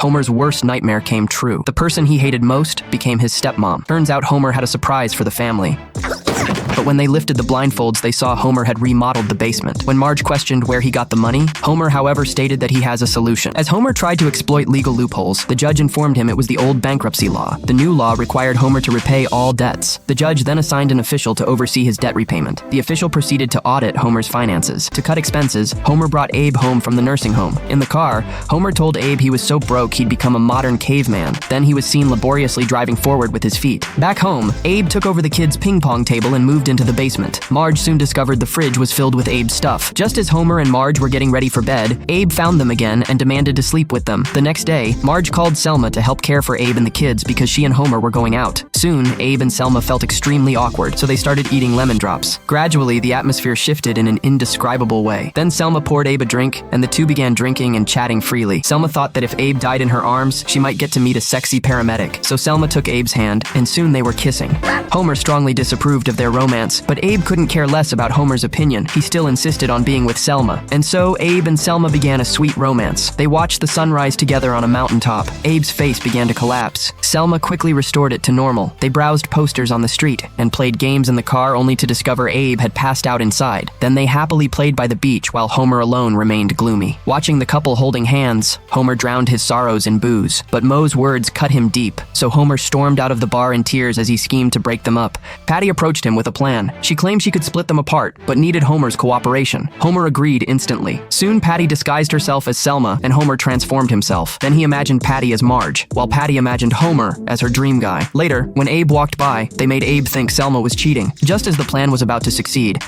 Homer's worst nightmare came true. The person he hated most became his stepmom. Turns out Homer had a surprise for the family. But when they lifted the blindfolds, they saw Homer had remodeled the basement. When Marge questioned where he got the money, Homer, however, stated that he has a solution. As Homer tried to exploit legal loopholes, the judge informed him it was the old bankruptcy law. The new law required Homer to repay all debts. The judge then assigned an official to oversee his debt repayment. The official proceeded to audit Homer's finances. To cut expenses, Homer brought Abe home from the nursing home. In the car, Homer told Abe he was so broke he'd become a modern caveman. Then he was seen laboriously driving forward with his feet. Back home, Abe took over the kids' ping pong table and moved into the basement. Marge soon discovered the fridge was filled with Abe's stuff. Just as Homer and Marge were getting ready for bed, Abe found them again and demanded to sleep with them. The next day, Marge called Selma to help care for Abe and the kids because she and Homer were going out. Soon, Abe and Selma felt extremely awkward, so they started eating lemon drops. Gradually, the atmosphere shifted in an indescribable way. Then Selma poured Abe a drink, and the two began drinking and chatting freely. Selma thought that if Abe died in her arms, she might get to meet a sexy paramedic, so Selma took Abe's hand, and soon they were kissing. Homer strongly disapproved of their romance, but Abe couldn't care less about Homer's opinion. He still insisted on being with Selma. And so Abe and Selma began a sweet romance. They watched the sunrise together on a mountaintop. Abe's face began to collapse. Selma quickly restored it to normal. They browsed posters on the street and played games in the car only to discover Abe had passed out inside. Then they happily played by the beach while Homer alone remained gloomy. Watching the couple holding hands, Homer drowned his sorrows in booze. But Moe's words cut him deep, so Homer stormed out of the bar in tears as he schemed to break them up. Patty approached him with a plan. She claimed she could split them apart, but needed Homer's cooperation. Homer agreed instantly. Soon Patty disguised herself as Selma, and Homer transformed himself. Then he imagined Patty as Marge, while Patty imagined Homer as her dream guy. Later, when Abe walked by, they made Abe think Selma was cheating. Just as the plan was about to succeed,